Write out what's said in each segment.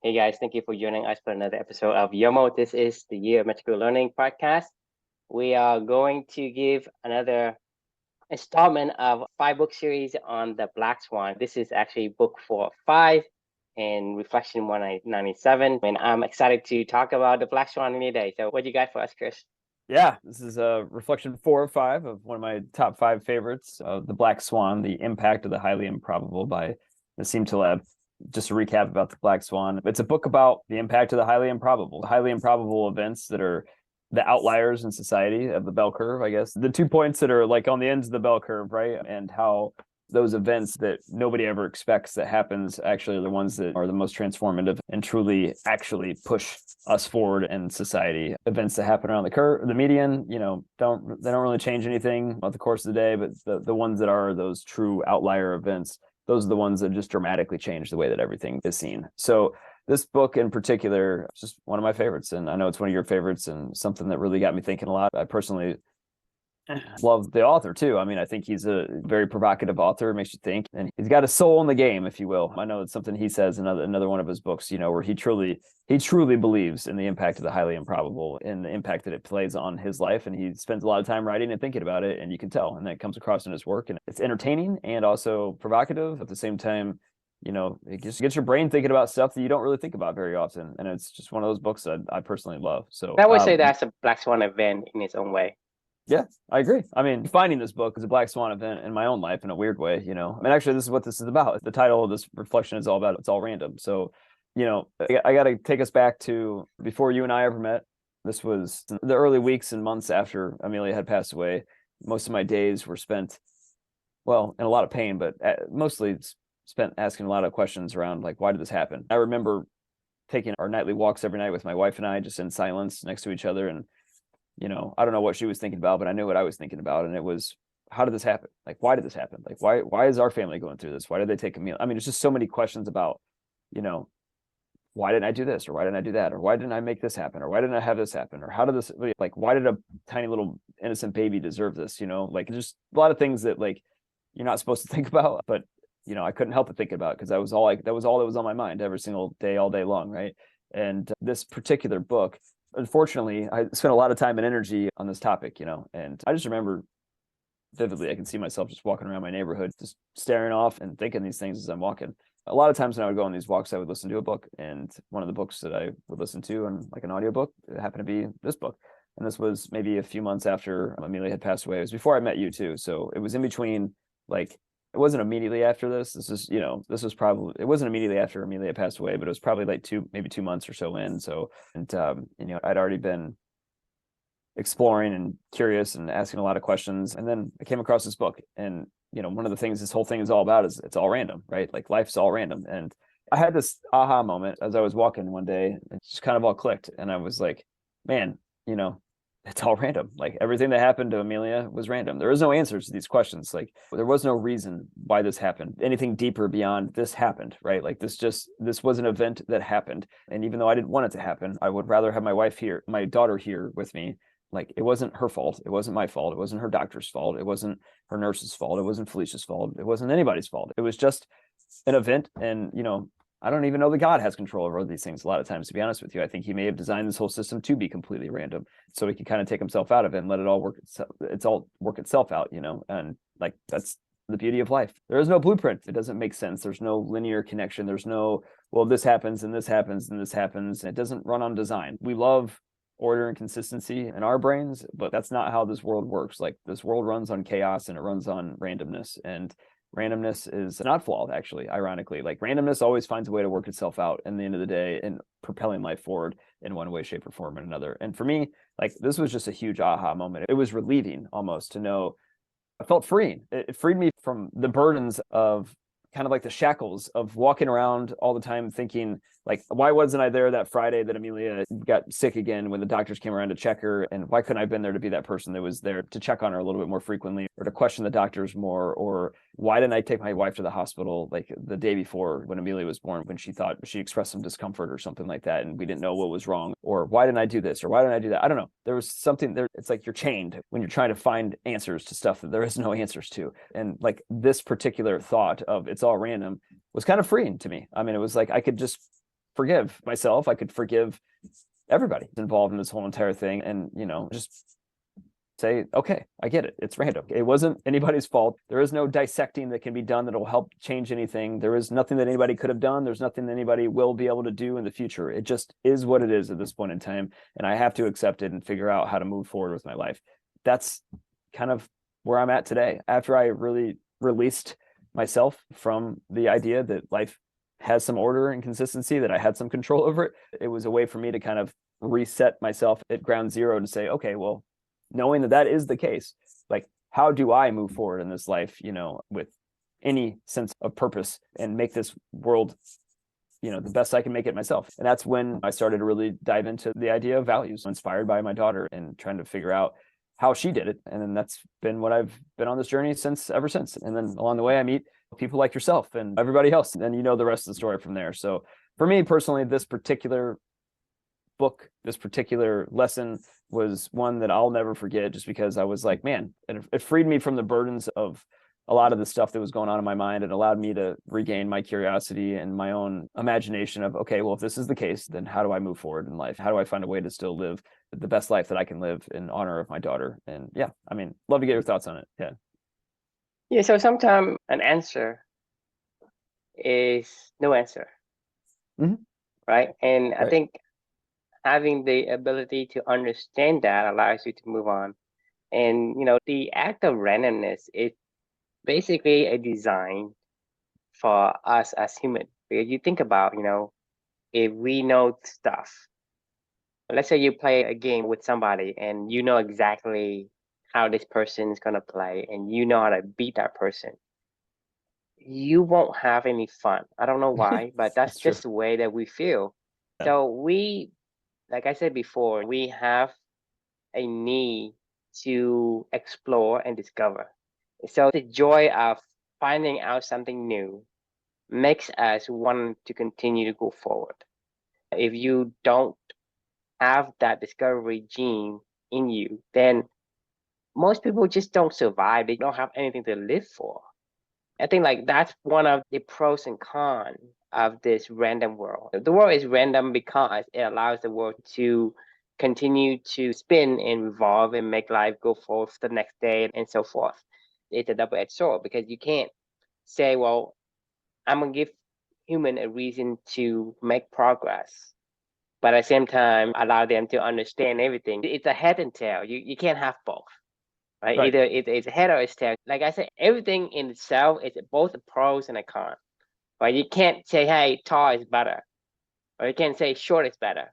Hey guys, thank you for joining us for another episode of Yomo. This is the Year of Magical Learning podcast. We are going to give another installment of five-book series on the Black Swan. This is actually book 4 of 5 and Reflection 197. And I'm excited to talk about the Black Swan today. So what do you got for us, Chris? Yeah, this is reflection 4 of 5 of one of my top 5 favorites, The Black Swan, The Impact of the Highly Improbable by Nassim Taleb. Just a recap about The Black Swan. It's a book about the impact of the highly improbable events that are the outliers in society of the bell curve, I guess. The 2 points that are like on the ends of the bell curve, right? And how those events that nobody ever expects that happens actually are the ones that are the most transformative and truly actually push us forward in society. Events that happen around the curve, the median, don't really change anything about the course of the day, but the ones that are those true outlier events, those are the ones that just dramatically change the way that everything is seen. So this book in particular is just one of my favorites, and I know it's one of your favorites and something that really got me thinking a lot. I personally love the author too. I mean, I think he's a very provocative author, makes you think, and he's got a soul in the game, if you will. I know it's something he says in another one of his books, where he truly believes in the impact of the highly improbable and the impact that it plays on his life, and he spends a lot of time writing and thinking about it, and you can tell, and that comes across in his work, and it's entertaining and also provocative at the same time. It just gets your brain thinking about stuff that you don't really think about very often, and it's just one of those books that I personally love. So I would say that's a Black Swan event in its own way. yeah, I agree. I mean, finding this book is a Black Swan event in my own life in a weird way, I mean, actually, this is what this is about. The title of this reflection is all about it's all random. So, I got to take us back to before you and I ever met. This was the early weeks and months after Amelia had passed away. Most of my days were spent, well, in a lot of pain, but mostly spent asking a lot of questions around, like, why did this happen? I remember taking our nightly walks every night with my wife and I, just in silence next to each other, and I don't know what she was thinking about, but I knew what I was thinking about. And it was, how did this happen? Like, why did this happen? Like, why is our family going through this? Why did they take a meal? I mean, it's just so many questions about, you know, why didn't I do this? Or why didn't I do that? Or why didn't I make this happen? Or why didn't I have this happen? Or how did this, like, why did a tiny little innocent baby deserve this? Like just a lot of things that like, you're not supposed to think about, but I couldn't help but think about because that was all that was on my mind every single day, all day long. Right. And this particular book, unfortunately, I spent a lot of time and energy on this topic, and I just remember vividly, I can see myself just walking around my neighborhood, just staring off and thinking these things as I'm walking. A lot of times when I would go on these walks, I would listen to a book, and one of the books that I would listen to, and like an audiobook, it happened to be this book. And this was maybe a few months after Amelia had passed away. It was before I met you too. So it was in between, like, it wasn't immediately after this. This was probably, it wasn't immediately after Amelia passed away, but it was probably like maybe 2 months or so in. So, and, I'd already been exploring and curious and asking a lot of questions. And then I came across this book, and, one of the things this whole thing is all about is it's all random, right? Like life's all random. And I had this aha moment as I was walking one day, it just kind of all clicked. And I was like, man, it's all random. Like everything that happened to Amelia was random. There was no answers to these questions. Like there was no reason why this happened, anything deeper beyond this happened, right? Like this was an event that happened. And even though I didn't want it to happen, I would rather have my daughter here with me. Like it wasn't her fault. It wasn't my fault. It wasn't her doctor's fault. It wasn't her nurse's fault. It wasn't Felicia's fault. It wasn't anybody's fault. It was just an event. And, I don't even know that God has control over these things a lot of times, to be honest with you. I think he may have designed this whole system to be completely random so he can kind of take himself out of it and let it all work itself out, and like that's the beauty of life. There is no blueprint. It doesn't make sense. There's no linear connection. There's no, well, this happens and this happens and this happens. It doesn't run on design. We love order and consistency in our brains, but that's not how this world works. Like this world runs on chaos and it runs on randomness, and randomness is not flawed, actually, ironically. Like randomness always finds a way to work itself out in the end of the day and propelling life forward in one way, shape, or form or another. And for me, like this was just a huge aha moment. It was relieving almost to know. I felt freeing. It freed me from the burdens of kind of like the shackles of walking around all the time thinking, like, why wasn't I there that Friday that Amelia got sick again when the doctors came around to check her? And why couldn't I have been there to be that person that was there to check on her a little bit more frequently, or to question the doctors more? Or why didn't I take my wife to the hospital like the day before when Amelia was born, when she thought she expressed some discomfort or something like that, and we didn't know what was wrong? Or why didn't I do this? Or why didn't I do that? I don't know. There was something there. It's like you're chained when you're trying to find answers to stuff that there is no answers to. And like this particular thought of it's all random was kind of freeing to me. I mean, it was like I could just forgive myself. I could forgive everybody involved in this whole entire thing, and just say, okay, I get it. It's random. It wasn't anybody's fault. There is no dissecting that can be done that will help change anything. There is nothing that anybody could have done. There's nothing that anybody will be able to do in the future. It just is what it is at this point in time. And I have to accept it and figure out how to move forward with my life. That's kind of where I'm at today. After I really released myself from the idea that life has some order and consistency, that I had some control over it, it was a way for me to kind of reset myself at ground zero to say, okay, well, knowing that is the case, like, how do I move forward in this life, with any sense of purpose and make this world, the best I can make it myself? And that's when I started to really dive into the idea of values, inspired by my daughter, and trying to figure out how she did it. And then that's been what I've been on this journey ever since. And then along the way, I meet people like yourself and everybody else, and the rest of the story from there. So for me personally, this particular book, this particular lesson was one that I'll never forget, just because I was like, man, it freed me from the burdens of a lot of the stuff that was going on in my mind, and allowed me to regain my curiosity and my own imagination of, okay, well, if this is the case, then how do I move forward in life? How do I find a way to still live the best life that I can live in honor of my daughter? And yeah, I mean, love to get your thoughts on it. Yeah, so sometimes an answer is no answer, right? And I think having the ability to understand that allows you to move on. And, the act of randomness is basically a design for us as humans. Because you think about, if we know stuff, let's say you play a game with somebody and you know exactly how this person is going to play, and you know how to beat that person, you won't have any fun. I don't know why, but that's just the way that we feel. Yeah. So we, like I said before, we have a need to explore and discover. So the joy of finding out something new makes us want to continue to go forward. If you don't have that discovery gene in you, then most people just don't survive. They don't have anything to live for. I think like that's one of the pros and cons of this random world. The world is random because it allows the world to continue to spin and revolve and make life go forward the next day and so forth. It's a double-edged sword, because you can't say, well, I'm going to give human a reason to make progress, but at the same time, allow them to understand everything. It's a head and tail. You can't have both. Right? Either it's a head or it's tail. Like I said, everything in itself is both a pros and a con. Right? You can't say, hey, tall is better, or you can't say short is better.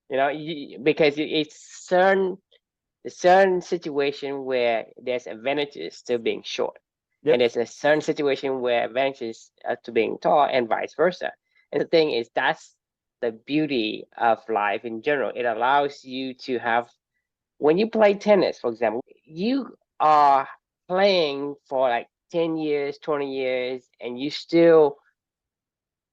Because it's a certain situation where there's advantages to being short, and there's a certain situation where advantages to being tall, and vice versa. And the thing is, that's the beauty of life in general. It allows you to have, when you play tennis, for example, you are playing for like 10 years, 20 years, and you still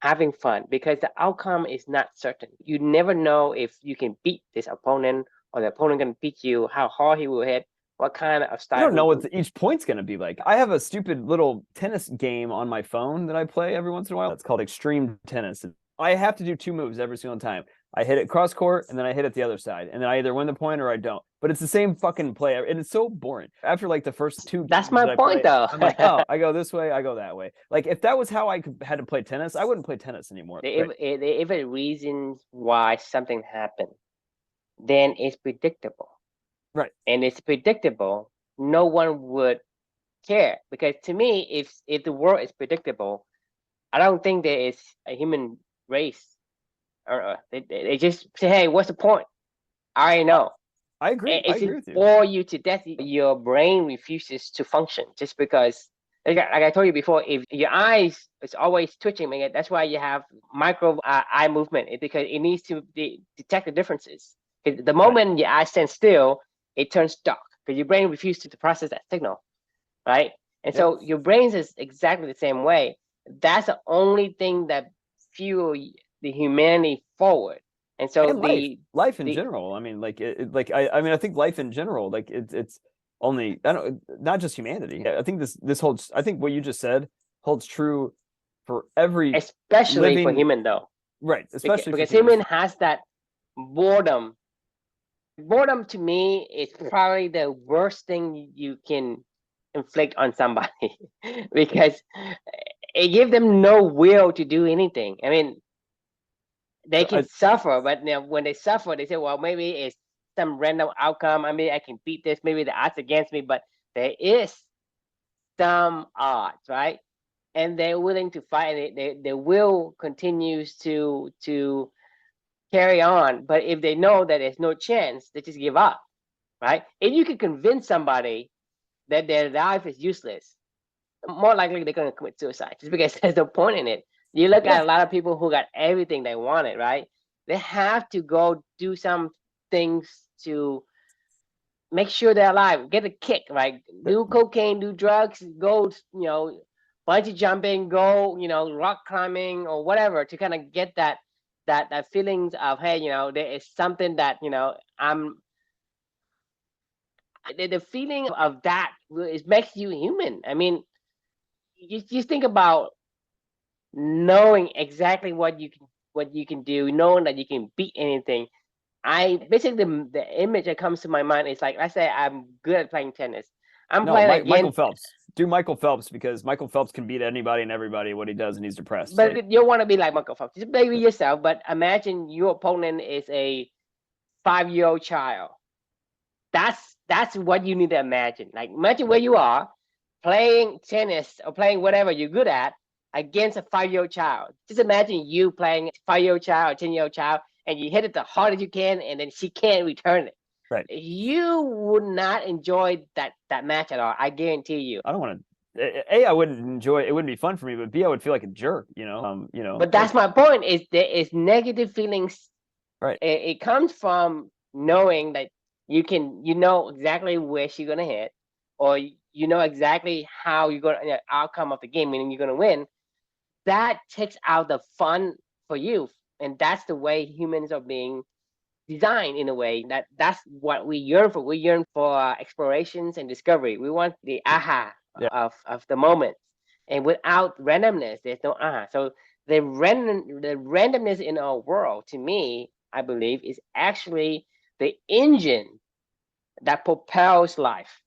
having fun, because the outcome is not certain. You never know if you can beat this opponent, or the opponent can beat you, how hard he will hit, what kind of style. I don't know what each point's going to be like. I have a stupid little tennis game on my phone that I play every once in a while. It's called Extreme Tennis. I have to do 2 moves every single time. I hit it cross court, and then I hit it the other side, and then I either win the point or I don't. But it's the same fucking play, and it's so boring. After like the first 2 games, that's my point, though. I'm like, oh, I go this way, I go that way. Like, if that was how I had to play tennis, I wouldn't play tennis anymore. If a reasons why something happened, then it's predictable. Right. And it's predictable, no one would care. Because to me, if the world is predictable, I don't think there is a human race. They just say, hey, what's the point? I already know. I agree. If it bore you to death, your brain refuses to function, just because, like I told you before, if your eyes is always twitching, man, that's why you have micro eye movement. Because it needs to detect the differences. The moment your eyes stand still, it turns dark, because your brain refuses to process that signal, right? And so your brain is exactly the same way. That's the only thing that fuels the humanity forward. And so life in general, I mean, I think life in general, like it's only, not just humanity. I think this holds, I think what you just said holds true for every, especially for human though. Right. Especially because for humans. human has that boredom. Boredom to me is probably the worst thing you can inflict on somebody because it gives them no will to do anything. I mean, they So can suffer, but when they suffer, they say, well, maybe it's some random outcome. I mean, I can beat this. Maybe the odds against me, but there is some odds, right? And they're willing to fight, and their will continues to carry on. But if they know that there's no chance, they just give up, right? If you can convince somebody that their life is useless, more likely they're going to commit suicide just because there's no point in it. You look at a lot of people who got everything they wanted, right? They have to go do some things to make sure they're alive, get a kick, right? Do cocaine, do drugs, go, bungee jumping, go, rock climbing or whatever to kind of get that feelings of, hey, there is something that, I'm the feeling of that it makes you human. I mean, you think about knowing exactly what you can do, knowing that you can beat anything. I basically the image that comes to my mind is like, let's say I'm good at playing tennis. I'm No, playing Michael against, Phelps. Do Michael Phelps, because Michael Phelps can beat anybody and everybody what he does, and he's depressed. Like, but you don't want to be like Michael Phelps. Just maybe yourself, but imagine your opponent is a 5-year-old child. That's what you need to imagine. Like, imagine where you are playing tennis or playing whatever you're good at against a 5-year-old child. Just imagine you playing a 5-year-old child or 10-year-old child, and you hit it the hardest you can, and then she can't return it. right. You would not enjoy that match at all. I guarantee you. I don't want to. A, I wouldn't enjoy it. It wouldn't be fun for me. But B, I would feel like a jerk. But that's my point. Is there is negative feelings. Right. It comes from knowing that you know exactly where she's gonna hit, or you know exactly how you're gonna outcome of the game, meaning you're gonna win. That takes out the fun for you, and that's the way humans are being designed in a way that's what we yearn for. We yearn for explorations and discovery. We want the aha Yeah. of the moment, and without randomness, there's no aha. So the randomness in our world, to me, I believe, is actually the engine that propels life.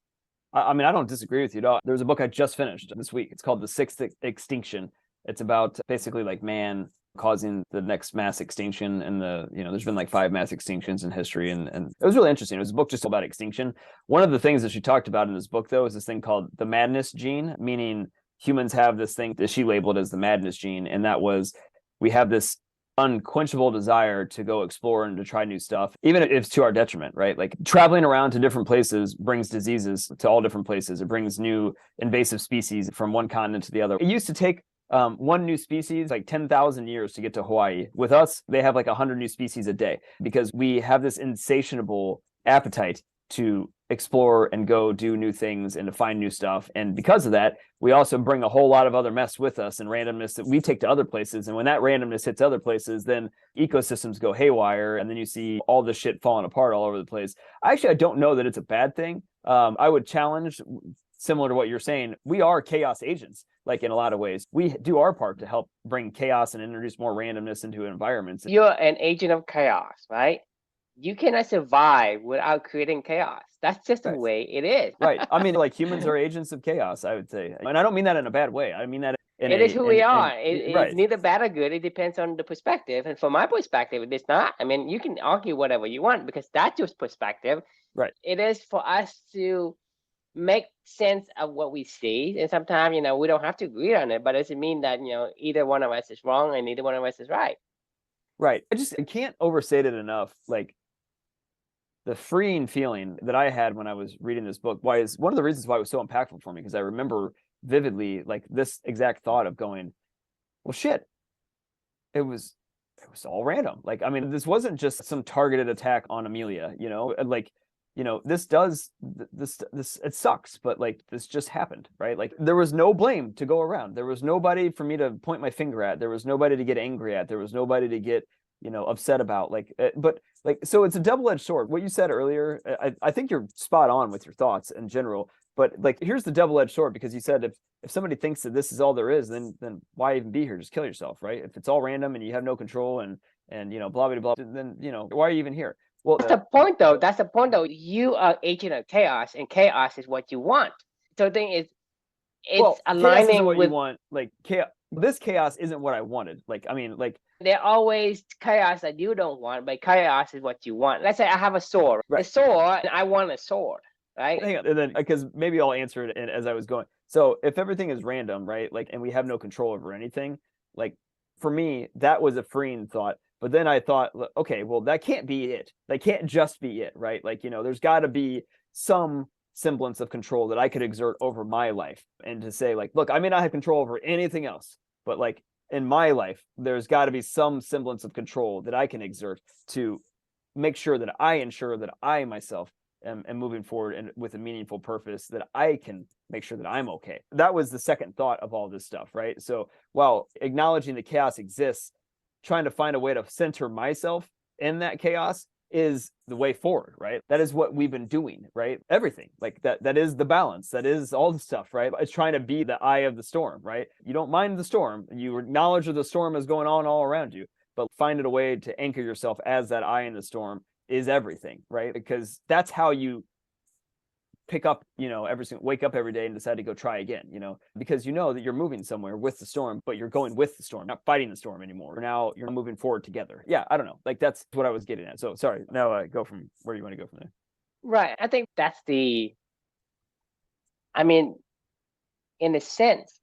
I mean, I don't disagree with you at all. There's a book I just finished this week. It's called The Sixth Extinction. It's about basically like man causing the next mass extinction, and there's been like 5 mass extinctions in history, and it was really interesting. It was a book just about extinction. One of the things that she talked about in this book, though, is this thing called the madness gene, meaning humans have this thing that she labeled as the madness gene, and that was, we have this unquenchable desire to go explore and to try new stuff, even if it's to our detriment, right? Like, traveling around to different places brings diseases to all different places. It brings new invasive species from one continent to the other. It used to take one new species like 10,000 years to get to Hawaii. With us, they have like 100 new species a day, because we have this insatiable appetite to explore and go do new things and to find new stuff. And because of that, we also bring a whole lot of other mess with us and randomness that we take to other places. And when that randomness hits other places, then ecosystems go haywire, and then you see all this shit falling apart all over the place. I don't know that it's a bad thing. I would challenge, similar to what you're saying, we are chaos agents. Like, in a lot of ways, we do our part to help bring chaos and introduce more randomness into environments. You're an agent of chaos, right? You cannot survive without creating chaos. That's just the way it is. Right. I mean, like, humans are agents of chaos, I would say. And I don't mean that in a bad way. I mean that it is who we are. Right. It's neither bad or good. It depends on the perspective. And from my perspective, it's not. I mean, you can argue whatever you want because that's your perspective. Right. It is for us to make sense of what we see. And sometimes, we don't have to agree on it, but it doesn't mean that, either one of us is wrong and neither one of us is right. Right. I can't overstate it enough. Like, the freeing feeling that I had when I was reading this book, why is one of the reasons why it was so impactful for me, because I remember vividly like this exact thought of going, well, shit, it was all random. Like, I mean, this wasn't just some targeted attack on Amelia, like, this it sucks, but like, this just happened, right? Like, there was no blame to go around. There was nobody for me to point my finger at. There was nobody to get angry at. There was nobody to get upset about, like, but like, so it's a double-edged sword. What you said earlier, I think you're spot on with your thoughts in general, But like, here's the double-edged sword, because you said if somebody thinks that this is all there is, then why even be here? Just kill yourself, right? If it's all random and you have no control and blah blah blah, then why are you even here? Well, that's the point though. That's the point though. You are agent of chaos, and chaos is what you want. So the thing is, it's aligning chaos isn't what with you want. Like chaos. This chaos isn't what I wanted. Like, I mean, like, there always chaos that you don't want, but chaos is what you want. Let's say I have a sword, right. a sword, and I want a sword, right? Hang on, and then because maybe I'll answer it as I was going. So if everything is random, right? Like, and we have no control over anything, like for me, that was a freeing thought. But then I thought, okay, well, that can't be it. That can't just be it, right? Like, there's got to be some semblance of control that I could exert over my life, and to say, like, look, I may not have control over anything else, but like in my life, there's got to be some semblance of control that I can exert to make sure that I ensure that I myself am moving forward and with a meaningful purpose, that I can make sure that I'm okay. That was the second thought of all this stuff, right? So while acknowledging the chaos exists, trying to find a way to center myself in that chaos is the way forward, right? That is what we've been doing, right? Everything like that is the balance. That is all the stuff, right? It's trying to be the eye of the storm, right? You don't mind the storm. You acknowledge that the storm is going on all around you, but find a way to anchor yourself as that eye in the storm is everything, right? Because that's how you pick up, wake up every day and decide to go try again, because that you're moving somewhere with the storm, but you're going with the storm, not fighting the storm anymore. Now you're moving forward together. Yeah, I don't know. Like, that's what I was getting at. So sorry. Now go from where you want to go from there. Right. I think that's I mean, in a sense,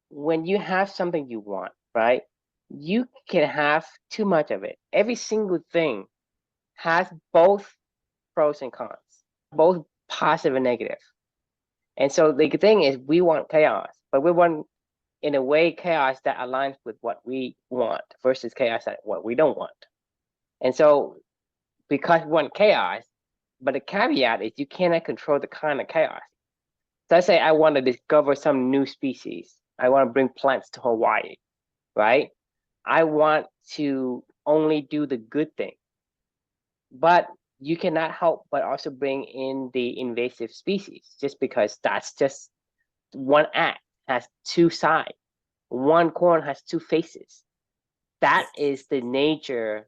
when you have something you want, right, you can have too much of it. Every single thing has both pros and cons, both positive and negative. And so the thing is, we want chaos, but we want, in a way, chaos that aligns with what we want versus chaos that what we don't want. And so, because we want chaos, but the caveat is you cannot control the kind of chaos. So let's say I want to discover some new species. I want to bring plants to Hawaii, right? I want to only do the good thing. But you cannot help but also bring in the invasive species, just because that's just one act has two sides. One coin has two faces. That is the nature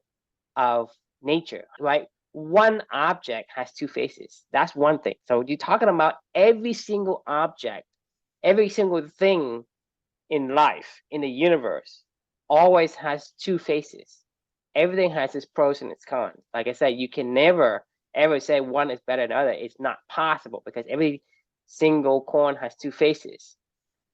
of nature, right? One object has two faces. That's one thing. So you're talking about every single object, every single thing in life, in the universe, always has two faces. Everything has its pros and its cons. Like I said, you can never ever say one is better than the other. It's not possible, because every single coin has two faces.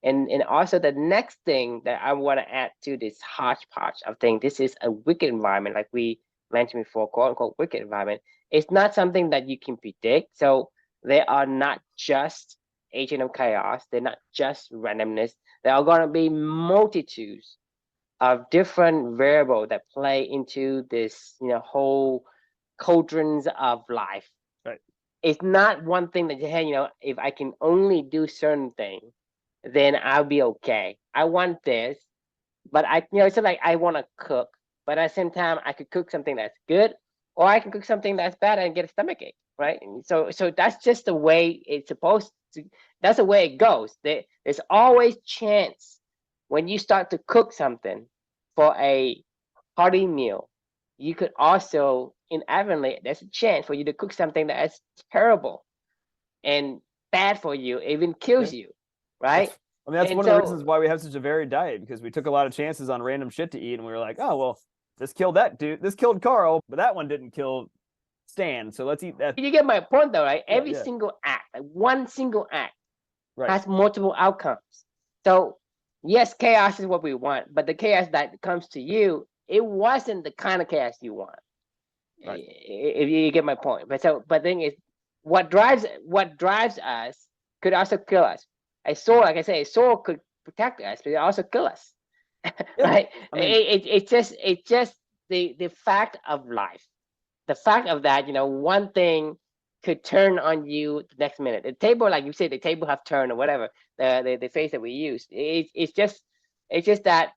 And also the next thing that I want to add to this hodgepodge of things, this is a wicked environment, like we mentioned before, quote unquote wicked environment. It's not something that you can predict. So they are not just agent of chaos. They're not just randomness. There are going to be multitudes of different variables that play into this, whole cauldrons of life. Right. It's not one thing that you hey, if I can only do certain things, then I'll be okay. I want this, but it's like I want to cook, but at the same time, I could cook something that's good, or I can cook something that's bad and get a stomachache, right? And so that's just the way it's supposed to. That's the way it goes. There's always chance when you start to cook something for a hearty meal. You could also inadvertently, there's a chance for you to cook something that is terrible and bad for you, even kills you, right? That's one of the reasons why we have such a varied diet, because we took a lot of chances on random shit to eat, and we were like, oh, well, this killed that dude. This killed Carl, but that one didn't kill Stan. So let's eat that. You get my point, though, right? Every single act, like one single act, has multiple outcomes. So yes, chaos is what we want, but the chaos that comes to you, it wasn't the kind of chaos you want. Right. If you get my point. But thing is, what drives us could also kill us. A sword, like I say, a sword could protect us, but it also kill us. Right? I mean, it's just the fact of life. The fact of that, one thing could turn on you the next minute. The table, like you say, the table have turned or whatever, the phrase that we use. It's just that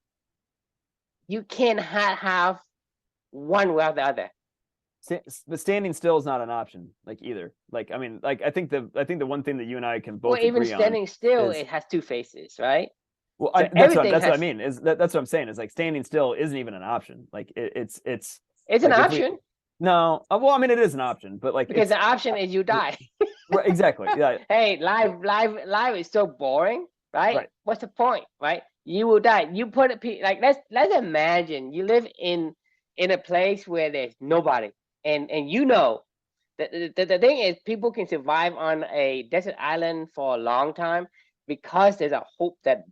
you can't have one without the other. But standing still is not an option, like either. Like, I mean, like I think the one thing that you and I can both even agree on standing still, is, it has two faces, right? well, So that's what everything I mean. That's what I'm saying. Is like standing still isn't even an option. Like it's it's an like option no, well, I mean it is an option, but like because the option is you die. right, exactly. Yeah. Hey, life is so boring, right? Right. What's the point, right? You will die. You put it like let's imagine you live in a place where there's nobody, and you know the thing is people can survive on a desert island for a long time because there's a hope that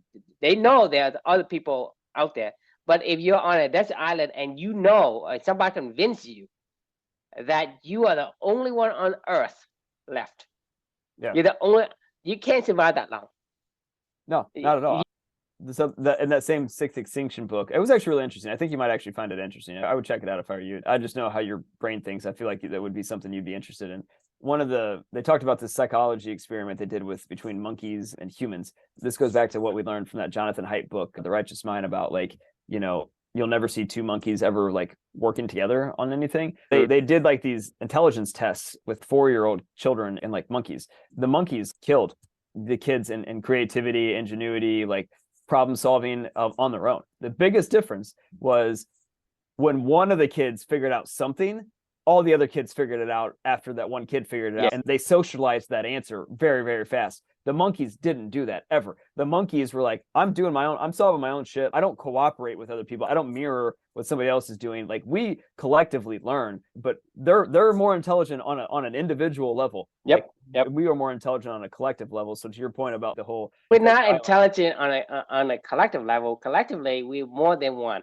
they know there's other people out there. But if you're on a desert island and you know somebody convince you that you are the only one on Earth left, Yeah. you're the only. You can't survive that long. No, not at all. So in that same Sixth Extinction book, it was actually really interesting. I think you might actually find it interesting. I would check it out if I were you. I just know how your brain thinks. I feel like that would be something you'd be interested in. They talked about this psychology experiment they did between monkeys and humans. This goes back to what we learned from that Jonathan Haidt book, The Righteous Mind, about like, you'll never see two monkeys ever like working together on anything. They did like these intelligence tests with 4-year-old children and like monkeys. The monkeys killed the kids in creativity, ingenuity, like problem solving on their own. The biggest difference was when one of the kids figured out something, all the other kids figured it out after that one kid figured it out, and they socialized that answer very, very fast. The monkeys didn't do that ever. The monkeys were like, I'm solving my own shit. I don't cooperate with other people. I don't mirror what somebody else is doing. Like, we collectively learn, but they're more intelligent on an individual level. Yep. We are more intelligent on a collective level. So to your point about the whole, we're not intelligent on a collective level. Collectively, we're more than one,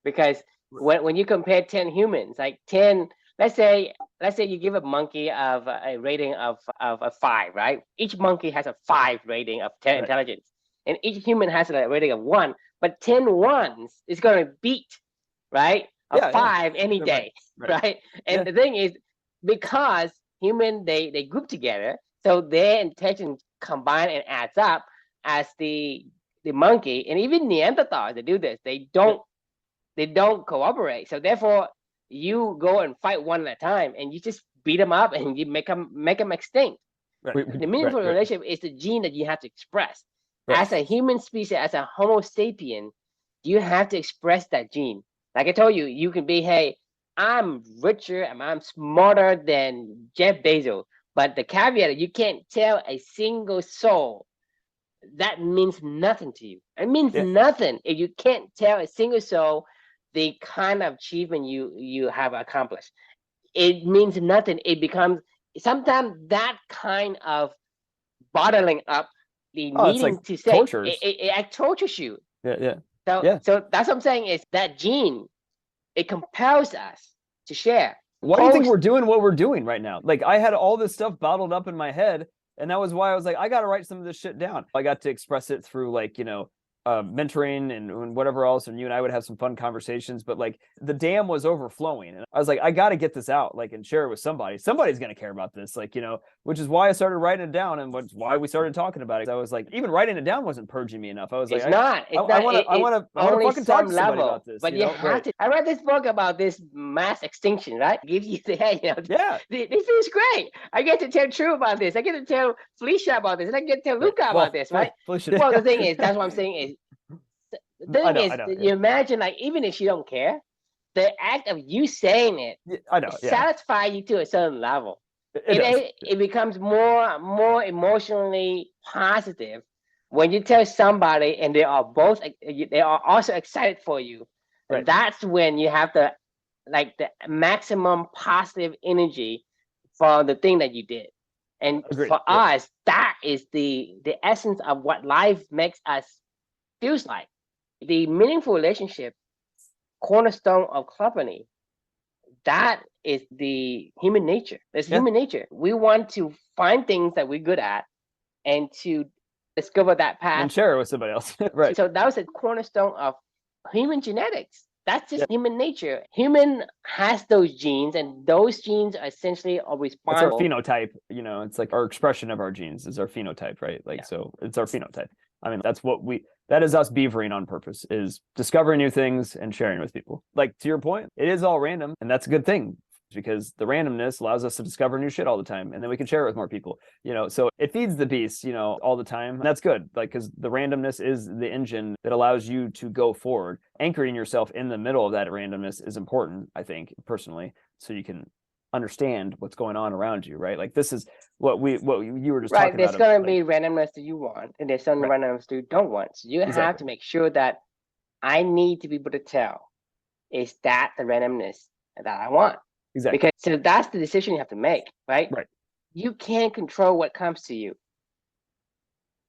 because when you compare 10 humans, like 10. Let's say you give a monkey of a rating of a 5, right? Each monkey has a 5 rating of 10 intelligence, and each human has a rating of 1. But 10 ones is going to beat, right, a 5 any day, right? And the thing is, because human they group together, so their intelligence combine and adds up as the monkey, and even Neanderthals, they do this. They don't cooperate, so therefore you go and fight one at a time, and you just beat them up, and you make them extinct. The meaningful relationship is the gene that you have to express. As a human species, as a Homo sapien, you have to express that gene. Like I told you, you can be, hey, I'm richer and I'm smarter than Jeff Bezos, but the caveat, you can't tell a single soul. That means nothing to you. It means nothing if you can't tell a single soul the kind of achievement you have accomplished. It means nothing. It becomes sometimes that kind of bottling up the needing to say it tortures you. So that's what I'm saying, is that gene, it compels us to share. Why do you think we're doing what we're doing right now? Like, I had all this stuff bottled up in my head, and that was why I was like, I got to write some of this shit down. I got to express it through, like, mentoring and whatever else, and you and I would have some fun conversations, but like the dam was overflowing, and I was like, I got to get this out, like, and share it with somebody's going to care about this, like, which is why I started writing it down, and why we started talking about it. I was like, even writing it down wasn't purging me enough. I was like, I want to fucking talk to somebody about this, but you have to. I read this book about this mass extinction, right? Gives you the this is great. I get to tell True about this, I get to tell Felicia about this, and I get to tell Luca about this, right? Well, the thing is, that's what I'm saying is, the thing is, you imagine, like, even if you don't care, the act of you saying it, satisfies you to a certain level. It becomes more emotionally positive when you tell somebody, and they are also excited for you. And that's when you have the maximum positive energy for the thing that you did. And for us, that is the essence of what life makes us feels like. The meaningful relationship, cornerstone of company, that is the human nature. It's human nature. We want to find things that we're good at and to discover that path and share it with somebody else. So that was a cornerstone of human genetics. That's just human nature. Human has those genes, and those genes are essentially responsible. It's our phenotype. It's like our expression of our genes is our phenotype, right? Like, so it's our phenotype. I mean, that is us beavering on purpose, is discovering new things and sharing with people. Like, to your point, it is all random, and that's a good thing. because the randomness allows us to discover new shit all the time, and then we can share it with more people, so it feeds the beast, all the time. And that's good, like, because the randomness is the engine that allows you to go forward. Anchoring yourself in the middle of that randomness is important, I think, personally, so you can understand what's going on around you, right? Like, this is what you were just right. talking There's about. going to be randomness that you want, and there's some Right. randomness that you don't want. So you have Exactly. to make sure that I need to be able to tell, is that the randomness that I want? Exactly. Because so that's the decision you have to make, right? Right. You can't control what comes to you,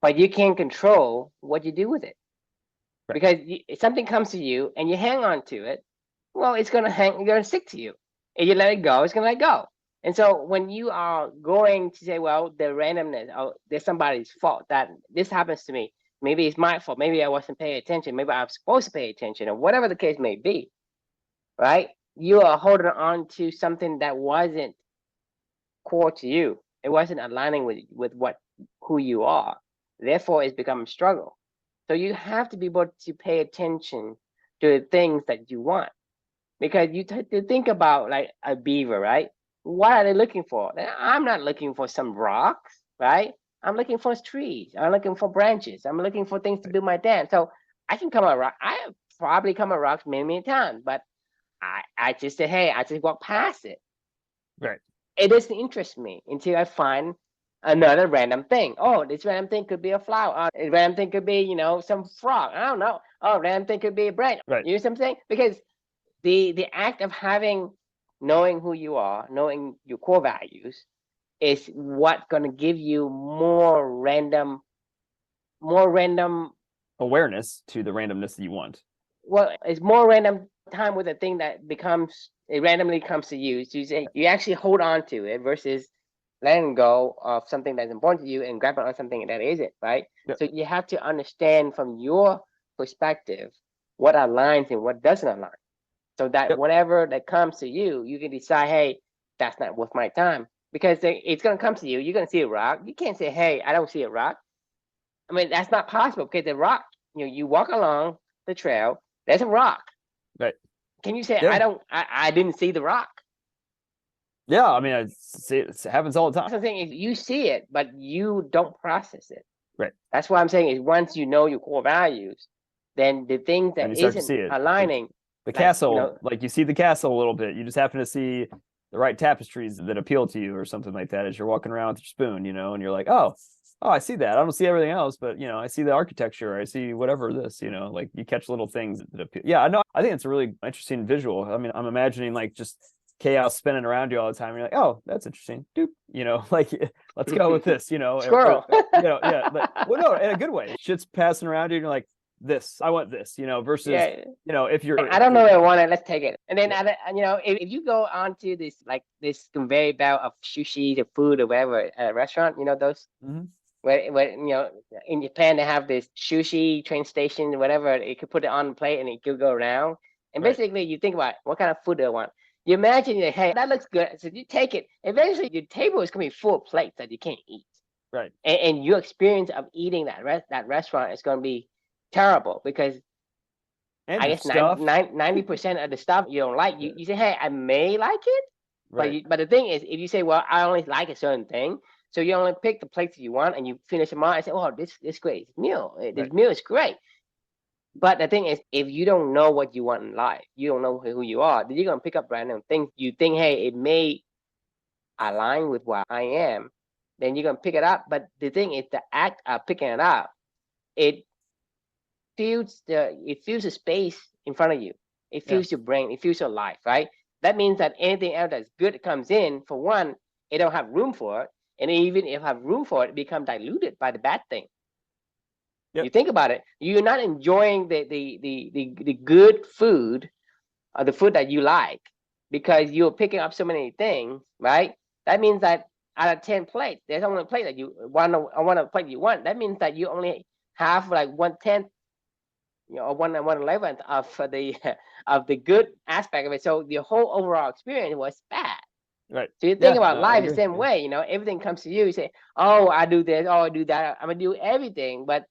but you can control what you do with it. Right. Because if something comes to you and you hang on to it, well, it's going to stick to you. If you let it go, it's going to let go. And so when you are going to say, well, the randomness, oh, there's somebody's fault that this happens to me. Maybe it's my fault. Maybe I wasn't paying attention. Maybe I'm supposed to pay attention, or whatever the case may be, right? You are holding on to something that wasn't core to you. It wasn't aligning with who you are. Therefore, it's become a struggle. So you have to be able to pay attention to the things that you want. Because you think about like a beaver, right? What are they looking for? I'm not looking for some rocks, right? I'm looking for trees. I'm looking for branches. I'm looking for things to build my dam. So I can come a rock. I have probably come a rocks many, many times, but I just say, hey, I just walk past it. Right. It doesn't interest me until I find another random thing. Oh, this random thing could be a flower. A random thing could be, some frog. I don't know. Oh, random thing could be a branch. Right. You know what I'm saying? Because the act of knowing who you are, knowing your core values, is what's going to give you more random awareness to the randomness that you want. Well, it's more random time with a thing that it randomly comes to you. So you actually hold on to it versus letting go of something that's important to you and grabbing on something that isn't, right? Yep. So you have to understand from your perspective what aligns and what doesn't align. So that whatever that comes to you, you can decide, hey, that's not worth my time. Because it's going to come to you. You're going to see a rock. You can't say, hey, I don't see a rock. I mean, that's not possible because the rock, you walk along the trail, there's a rock. Right. Can you say, I didn't see the rock? Yeah, I mean, I see it happens all the time. That's the thing is you see it, but you don't process it. Right. That's what I'm saying is once you know your core values, then the things that isn't aligning. The castle, like you see the castle a little bit. You just happen to see the right tapestries that appeal to you or something like that as you're walking around with your spoon, and you're like, oh, I see that. I don't see everything else, but I see the architecture. I see whatever this, like you catch little things that appeal. Yeah, no, I think it's a really interesting visual. I mean, I'm imagining like just chaos spinning around you all the time. And you're like, oh, that's interesting. Doop, like let's go with this, Squirrel. Yeah. Well, no, in a good way. Shit's passing around you and you're like, this, I want this, versus, if you're, I don't know what I want it, let's take it. And then, if you go onto this conveyor belt of sushi, the food or whatever at a restaurant, those, where in Japan, they have this sushi train station or whatever, you could put it on the plate and it could go around. And basically you think about what kind of food do I want? You imagine, hey, that looks good. So you take it. Eventually your table is going to be full of plates that you can't eat. Right. And your experience of eating that restaurant is going to be terrible because I guess 90% of the stuff you don't like, you say, hey, I may like it, but the thing is, if you say, well, I only like a certain thing, so you only pick the plates that you want and you finish them all and say, oh, this great meal, this meal is great. But the thing is, if you don't know what you want in life, you don't know who you are, then you're gonna pick up random things. You think, hey, it may align with what I am, then you're gonna pick it up. But the thing is, the act of picking it up, it fills the space in front of you. It fills your brain. It fills your life, right? That means that anything else that's good comes in. For one, it don't have room for it, and even if it have room for it, it becomes diluted by the bad thing. You think about it. You're not enjoying the good food, or the food that you like, because you're picking up so many things, right? That means that out of 10 plates, there's only a plate that you want. One of the plate you want. That means that you only have like 1/10, or 1/11 of the good aspect of it. So the whole overall experience was bad. Right. So you think about life the same way. Everything comes to you. You say, oh, I do this. Oh, I do that. I'm gonna do everything, but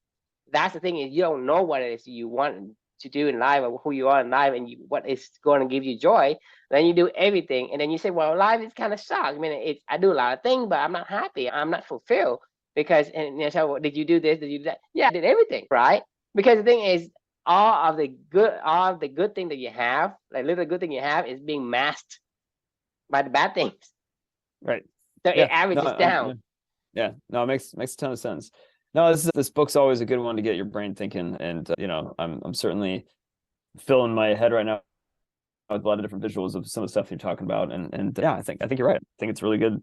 that's the thing is you don't know what it is you want to do in life or who you are in life and what is going to give you joy. Then you do everything, and then you say, well, life is kind of sucks. I mean, I do a lot of things, but I'm not happy. I'm not fulfilled because, and you say, well, did you do this? Did you do that? Yeah, I did everything, right? Because the thing is, all of the good thing that you have, like little good thing you have, is being masked by the bad things. Right. So Yeah. it averages down. Yeah. No, it makes a ton of sense. No, this book's always a good one to get your brain thinking, and I'm certainly filling my head right now with a lot of different visuals of some of the stuff you're talking about, and yeah, I think you're right. I think it's a really good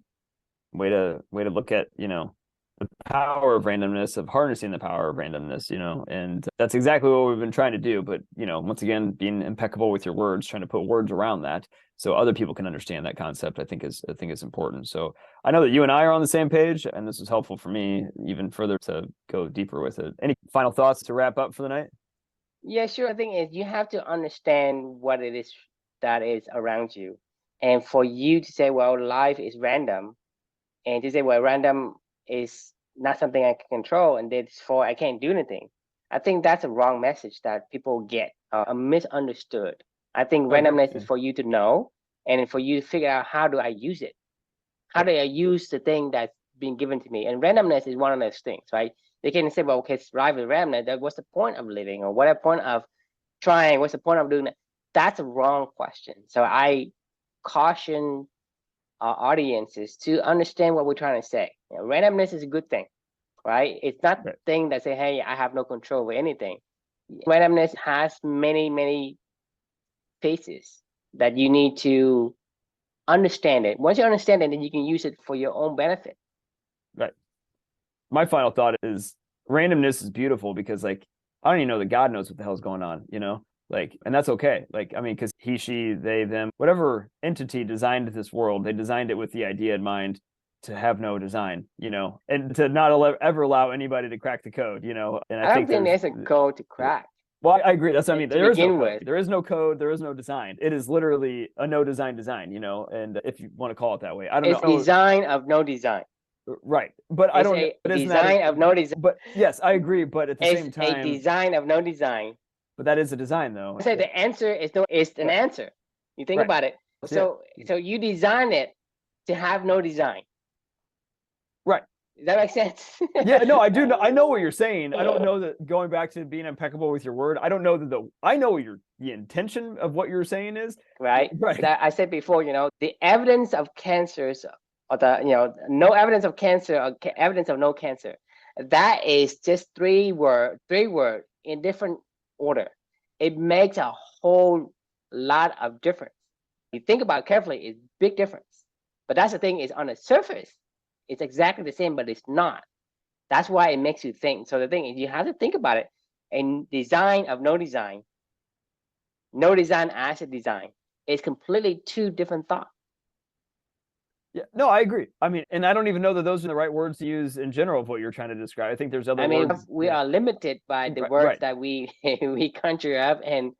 way to look at the power of randomness, of harnessing the power of randomness, and that's exactly what we've been trying to do. But once again, being impeccable with your words, trying to put words around that so other people can understand that concept, I think is important. So I know that you and I are on the same page, and this was helpful for me even further to go deeper with it. Any final thoughts to wrap up for the night? Yeah, sure. The thing is, you have to understand what it is that is around you, and for you to say, well, life is random, and to say, well, random is not something I can control, and therefore I can't do anything. I think that's a wrong message that people get, misunderstood. I think randomness is for you to know, and for you to figure out, how do I use it? How do I use the thing that's been given to me? And randomness is one of those things, right? They can say, well, okay, life is random. What's the point of living, or what the point of trying? What's the point of doing that? That's a wrong question. So I caution our audiences to understand what we're trying to say. Randomness is a good thing, right? It's not the thing that say, hey, I have no control over anything. Randomness has many, many faces that you need to understand it. Once you understand it, then you can use it for your own benefit. Right. My final thought is randomness is beautiful because, like, I don't even know that God knows what the hell's going on, like, and that's okay. Like, I mean, because he, she, they, them, whatever entity designed this world, they designed it with the idea in mind to have no design, and to not ever allow anybody to crack the code, and I don't think there's a code to crack. Well, I agree. That's what I mean. There is no code. With. There is no code. There is no design. It is literally a no design, and if you want to call it that way, I don't know. It's design of no design. Right. But I don't know. It's a design of no design. But yes, I agree. But at the same time, it's a design of no design. But that is a design, though. I say the answer is no. It's an answer. You think about it. So you design it to have no design. Right. Does that make sense? Yeah, no, I do know. I know what you're saying. I don't know that, going back to being impeccable with your word, I don't know that I know what the intention of what you're saying is. Right. That I said before, the evidence of cancers, or no evidence of cancer, or evidence of no cancer. That is just three word in different order. It makes a whole lot of difference. You think about it carefully, it's big difference. But that's the thing, is on the surface, it's exactly the same, but it's not. That's why it makes you think. So the thing is, you have to think about it. And design of no design as a design is completely two different thoughts. Yeah, no, I agree. I mean, and I don't even know that those are the right words to use in general of what you're trying to describe. I think there's other words. We are limited by the words that we conjure up and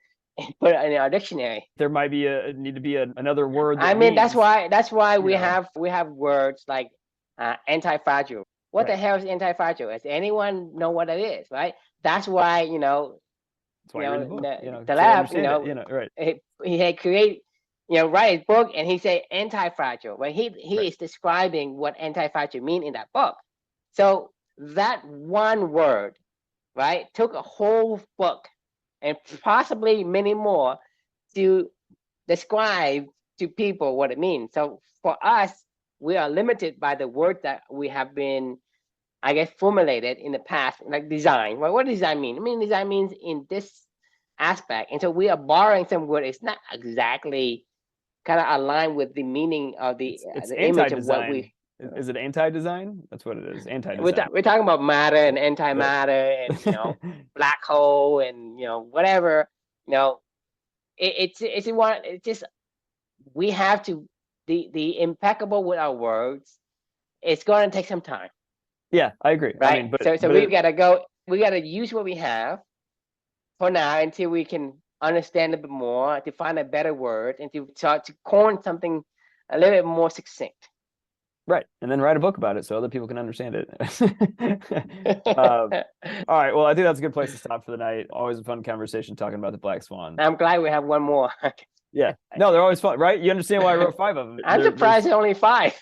put in our dictionary. There might be need to be another word. That's why we have words like anti-fragile. What the hell is anti-fragile? Does anyone know what it is? Right. That's why Taleb, he had created, write his book, and he said anti-fragile. Well, he is describing what anti-fragile mean in that book. So that one word, right, took a whole book and possibly many more to describe to people what it means. So for us, we are limited by the words that we have been, I guess, formulated in the past, like design. Well, what does design mean? I mean, design means in this aspect. And so we are borrowing some word. It's not exactly kind of aligned with the meaning of the image of what we. Is it anti-design? That's what it is. Anti-design. We're talking about matter and antimatter and black hole and whatever. It's just, we have to the impeccable with our words. It's going to take some time. Yeah, I agree. Right. I mean, so we've got to go. We got to use what we have for now until we can understand a bit more, to find a better word, and to start to coin something a little bit more succinct. Right. And then write a book about it so other people can understand it. All right. Well, I think that's a good place to stop for the night. Always a fun conversation talking about the Black Swan. I'm glad we have one more. Yeah. No, they're always fun, right? You understand why I wrote 5 of them. I'm surprised it's only 5.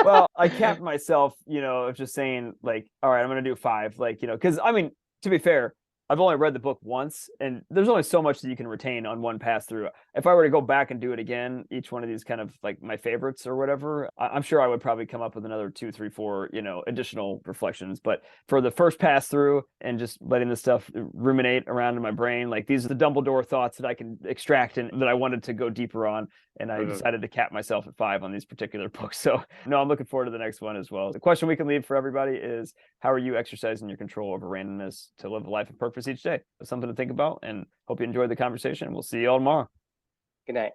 Well, I capped myself, of just saying like, all right, I'm going to do 5, like, because I mean, to be fair, I've only read the book once, and there's only so much that you can retain on one pass through. If I were to go back and do it again, each one of these kind of like my favorites or whatever, I'm sure I would probably come up with another 2, 3, 4, additional reflections. But for the first pass through and just letting this stuff ruminate around in my brain, like these are the Dumbledore thoughts that I can extract and that I wanted to go deeper on. And I decided to cap myself at 5 on these particular books. So no, I'm looking forward to the next one as well. The question we can leave for everybody is, how are you exercising your control over randomness to live a life of purpose each day? That's something to think about, and hope you enjoyed the conversation. We'll see you all tomorrow. Good night.